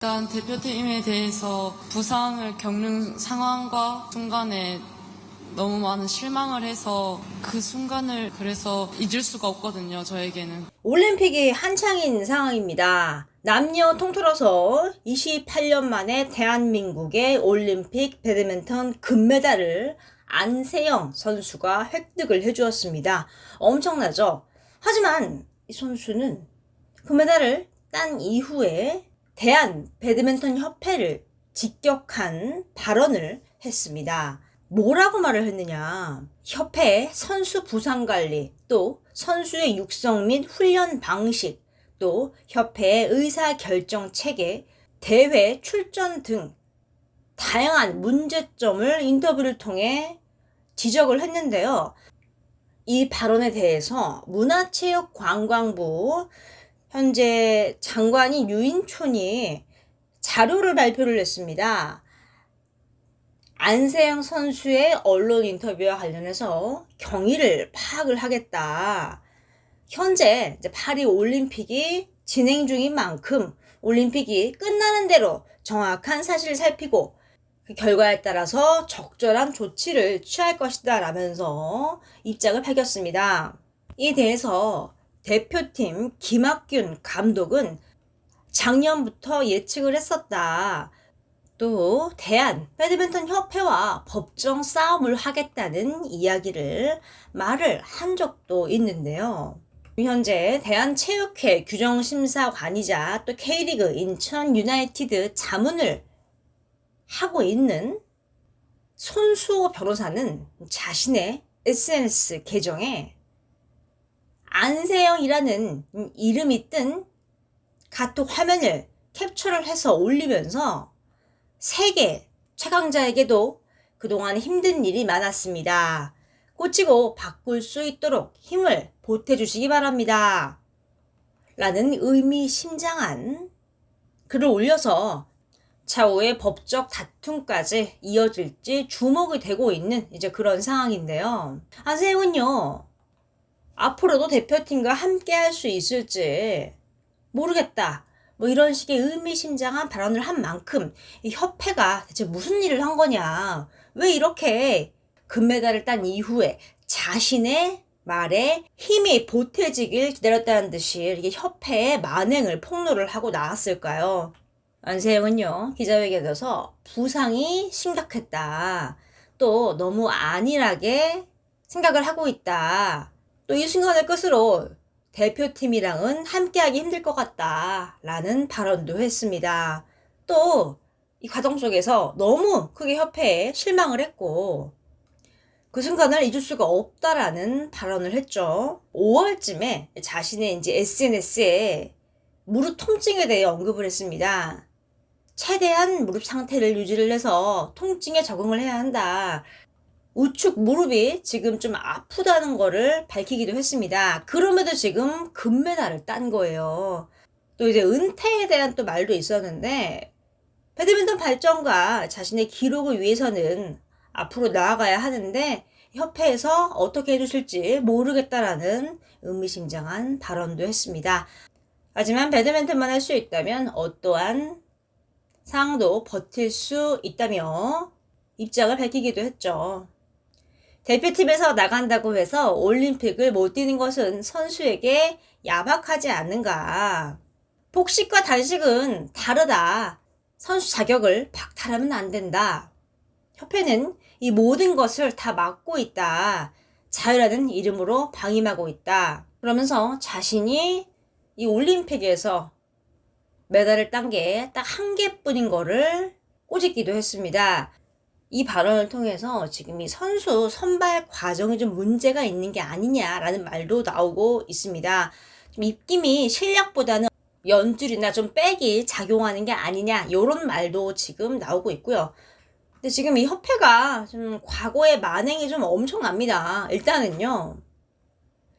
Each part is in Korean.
일단 대표팀에 대해서 부상을 겪는 상황과 순간에 너무 많은 실망을 해서 그 순간을 그래서 잊을 수가 없거든요, 저에게는. 올림픽이 한창인 상황입니다. 남녀 통틀어서 28년 만에 대한민국의 올림픽 배드민턴 금메달을 안세영 선수가 획득을 해주었습니다. 엄청나죠? 하지만 이 선수는 금메달을 딴 이후에 대한 배드민턴 협회를 직격한 발언을 했습니다. 뭐라고 말을 했느냐? 협회의 선수 부상 관리, 또 선수의 육성 및 훈련 방식, 또 협회의 의사 결정 체계, 대회 출전 등 다양한 문제점을 인터뷰를 통해 지적을 했는데요. 이 발언에 대해서 문화체육관광부 현재 장관인 유인촌이 자료를 발표를 했습니다. 안세영 선수의 언론 인터뷰와 관련해서 경위를 파악을 하겠다. 현재 파리 올림픽이 진행 중인 만큼 올림픽이 끝나는 대로 정확한 사실을 살피고 그 결과에 따라서 적절한 조치를 취할 것이다 라면서 입장을 밝혔습니다. 이에 대해서 대표팀 김학균 감독은 작년부터 예측을 했었다. 또 대한 배드민턴 협회와 법정 싸움을 하겠다는 이야기를 말을 한 적도 있는데요. 현재 대한체육회 규정심사관이자 또 K리그 인천 유나이티드 자문을 하고 있는 손수호 변호사는 자신의 SNS 계정에 안세영이라는 이름이 뜬 카톡 화면을 캡처를 해서 올리면서 세계 최강자에게도 그동안 힘든 일이 많았습니다. 고치고 바꿀 수 있도록 힘을 보태주시기 바랍니다. 라는 의미심장한 글을 올려서 차후에 법적 다툼까지 이어질지 주목이 되고 있는 이제 그런 상황인데요. 안세영은요, 앞으로도 대표팀과 함께 할 수 있을지 모르겠다. 뭐 이런 식의 의미심장한 발언을 한 만큼 이 협회가 대체 무슨 일을 한 거냐. 왜 이렇게 금메달을 딴 이후에 자신의 말에 힘이 보태지길 기다렸다는 듯이 이렇게 협회의 만행을 폭로를 하고 나왔을까요? 안세영은요, 기자회견에서 부상이 심각했다. 또 너무 안일하게 생각을 하고 있다. 또 이 순간을 끝으로 대표팀이랑은 함께하기 힘들 것 같다 라는 발언도 했습니다. 또 이 과정 속에서 너무 크게 협회에 실망을 했고 그 순간을 잊을 수가 없다라는 발언을 했죠. 5월쯤에 자신의 이제 SNS에 무릎 통증에 대해 언급을 했습니다. 최대한 무릎 상태를 유지를 해서 통증에 적응을 해야 한다. 우측 무릎이 지금 좀 아프다는 거를 밝히기도 했습니다. 그럼에도 지금 금메달을 딴 거예요. 또 이제 은퇴에 대한 또 말도 있었는데 배드민턴 발전과 자신의 기록을 위해서는 앞으로 나아가야 하는데 협회에서 어떻게 해주실지 모르겠다라는 의미심장한 발언도 했습니다. 하지만 배드민턴만 할 수 있다면 어떠한 상황도 버틸 수 있다며 입장을 밝히기도 했죠. 대표팀에서 나간다고 해서 올림픽을 못 뛰는 것은 선수에게 야박하지 않는가. 복식과 단식은 다르다. 선수 자격을 박탈하면 안 된다. 협회는 이 모든 것을 다 막고 있다. 자유라는 이름으로 방임하고 있다. 그러면서 자신이 이 올림픽에서 메달을 딴 게 딱 한 개뿐인 거를 꼬집기도 했습니다. 이 발언을 통해서 지금 이 선수 선발 과정에 좀 문제가 있는 게 아니냐라는 말도 나오고 있습니다. 좀 입김이 실력보다는 연줄이나 좀 백이 작용하는 게 아니냐 이런 말도 지금 나오고 있고요. 근데 지금 이 협회가 좀 과거의 만행이 좀 엄청납니다. 일단은요,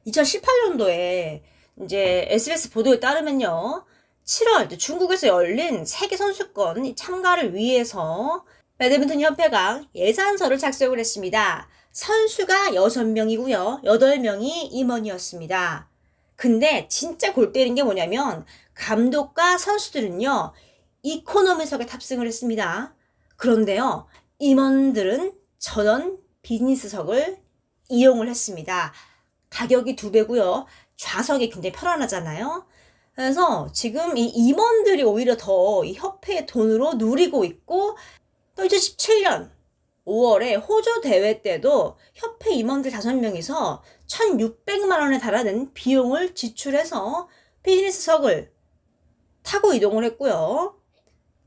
2018년도에 이제 SBS 보도에 따르면요, 7월 중국에서 열린 세계선수권 참가를 위해서 배드민턴 협회가 예산서를 작성을 했습니다. 선수가 6명이고요. 8명이 임원이었습니다. 근데 진짜 골 때린 게 뭐냐면 감독과 선수들은요, 이코노미석에 탑승을 했습니다. 그런데요, 임원들은 전원 비즈니스석을 이용을 했습니다. 가격이 2배고요. 좌석이 굉장히 편안하잖아요. 그래서 지금 이 임원들이 오히려 더 이 협회의 돈으로 누리고 있고, 또 2017년 5월에 호주 대회 때도 협회 임원들 5명이서 1,600만 원에 달하는 비용을 지출해서 비즈니스석을 타고 이동을 했고요.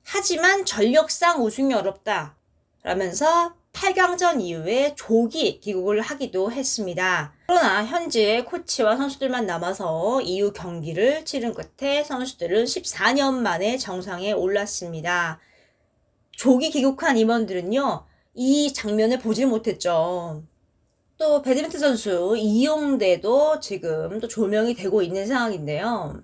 하지만 전력상 우승이 어렵다 라면서 8강전 이후에 조기 귀국을 하기도 했습니다. 그러나 현재 코치와 선수들만 남아서 이후 경기를 치른 끝에 선수들은 14년 만에 정상에 올랐습니다. 조기 귀국한 임원들은요, 이 장면을 보질 못했죠. 또 배드민턴 선수 이용대도 지금 또 조명이 되고 있는 상황인데요.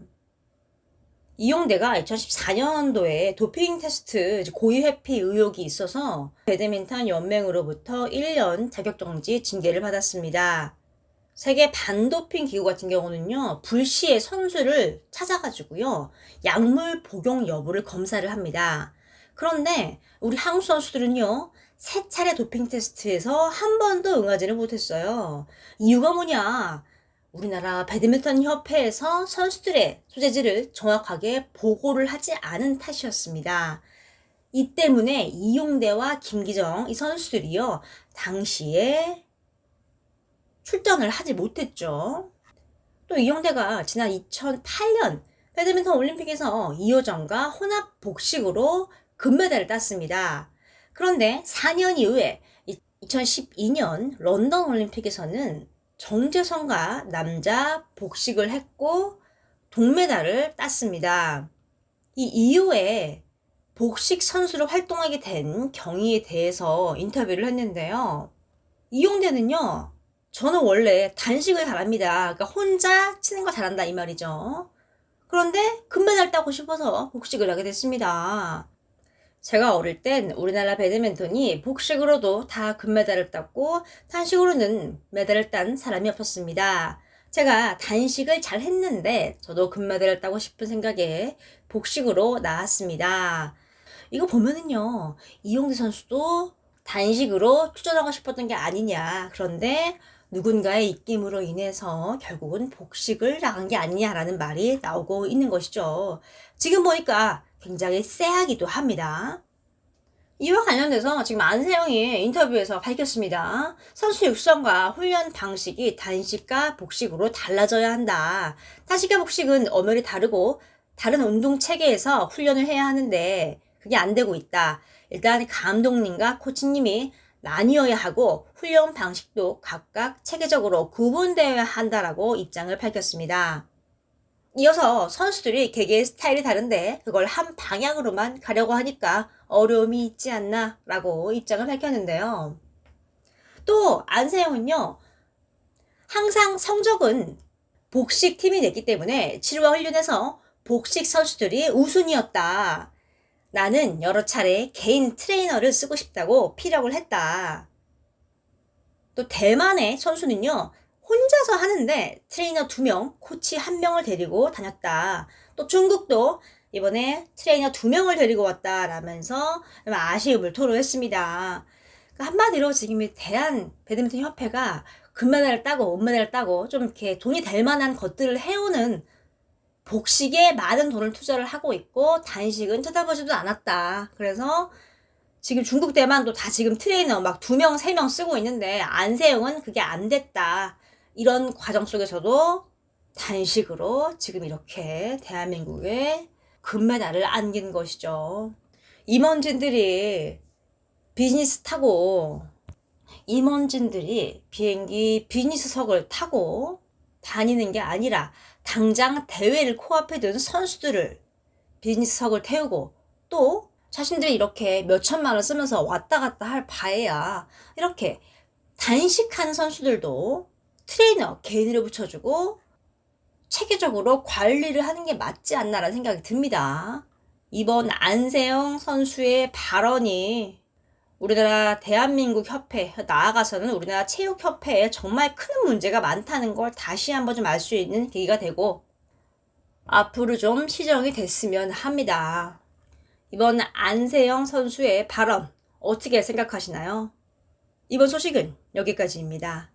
이용대가 2014년도에 도핑 테스트 고의 회피 의혹이 있어서 배드민턴 연맹으로부터 1년 자격정지 징계를 받았습니다. 세계 반도핑 기구 같은 경우는요, 불시에 선수를 찾아가지고요, 약물 복용 여부를 검사를 합니다. 그런데 우리 한국 선수들은요, 3차례 도핑 테스트에서 한 번도 응하지를 못했어요. 이유가 뭐냐? 우리나라 배드민턴 협회에서 선수들의 소재지를 정확하게 보고를 하지 않은 탓이었습니다. 이 때문에 이용대와 김기정 이 선수들이요, 당시에 출전을 하지 못했죠. 또 이용대가 지난 2008년 배드민턴 올림픽에서 2호전과 혼합 복식으로 금메달을 땄습니다. 그런데 4년 이후에 2012년 런던 올림픽에서는 정재성과 남자 복식을 했고 동메달을 땄습니다. 이 이후에 복식 선수로 활동하게 된 경위에 대해서 인터뷰를 했는데요. 이용대는요, 저는 원래 단식을 잘합니다. 그러니까 혼자 치는 거 잘한다 이 말이죠. 그런데 금메달 따고 싶어서 복식을 하게 됐습니다. 제가 어릴 땐 우리나라 배드민턴이 복식으로도 다 금메달을 땄고 단식으로는 메달을 딴 사람이 없었습니다. 제가 단식을 잘 했는데 저도 금메달을 따고 싶은 생각에 복식으로 나왔습니다. 이거 보면은요, 이용대 선수도 단식으로 출전하고 싶었던 게 아니냐. 그런데 누군가의 입김으로 인해서 결국은 복식을 나간 게 아니냐라는 말이 나오고 있는 것이죠. 지금 보니까 굉장히 쎄하기도 합니다. 이와 관련돼서 지금 안세영이 인터뷰에서 밝혔습니다. 선수 육성과 훈련 방식이 단식과 복식으로 달라져야 한다. 단식과 복식은 엄연히 다르고 다른 운동 체계에서 훈련을 해야 하는데 그게 안 되고 있다. 일단 감독님과 코치님이 나뉘어야 하고 훈련 방식도 각각 체계적으로 구분되어야 한다라고 입장을 밝혔습니다. 이어서 선수들이 개개의 스타일이 다른데 그걸 한 방향으로만 가려고 하니까 어려움이 있지 않나 라고 입장을 밝혔는데요. 또 안세영은요, 항상 성적은 복식 팀이 냈기 때문에 치료와 훈련에서 복식 선수들이 우선이었다. 나는 여러 차례 개인 트레이너를 쓰고 싶다고 피력을 했다. 또 대만의 선수는요, 혼자서 하는데 트레이너 2명, 코치 1명을 데리고 다녔다. 또 중국도 이번에 트레이너 2명을 데리고 왔다 라면서 아쉬움을 토로했습니다. 그러니까 한마디로 지금 대한 배드민턴 협회가 금메달을 따고 은메달을 따고 좀 이렇게 돈이 될 만한 것들을 해오는 복식에 많은 돈을 투자를 하고 있고 단식은 쳐다보지도 않았다. 그래서 지금 중국 대만도 다 지금 트레이너 막 2명, 3명 쓰고 있는데 안세영은 그게 안 됐다. 이런 과정 속에서도 단식으로 지금 이렇게 대한민국에 금메달을 안긴 것이죠. 임원진들이 비즈니스 타고 임원진들이 비행기 비즈니스석을 타고 다니는 게 아니라 당장 대회를 코앞에 둔 선수들을 비즈니스석을 태우고 또 자신들이 이렇게 몇 천만 원 쓰면서 왔다 갔다 할 바에야 이렇게 단식한 선수들도 트레이너 개인으로 붙여주고 체계적으로 관리를 하는 게 맞지 않나라는 생각이 듭니다. 이번 안세영 선수의 발언이 우리나라 대한민국 협회, 나아가서는 우리나라 체육협회에 정말 큰 문제가 많다는 걸 다시 한번 좀 알 수 있는 계기가 되고 앞으로 좀 시정이 됐으면 합니다. 이번 안세영 선수의 발언 어떻게 생각하시나요? 이번 소식은 여기까지입니다.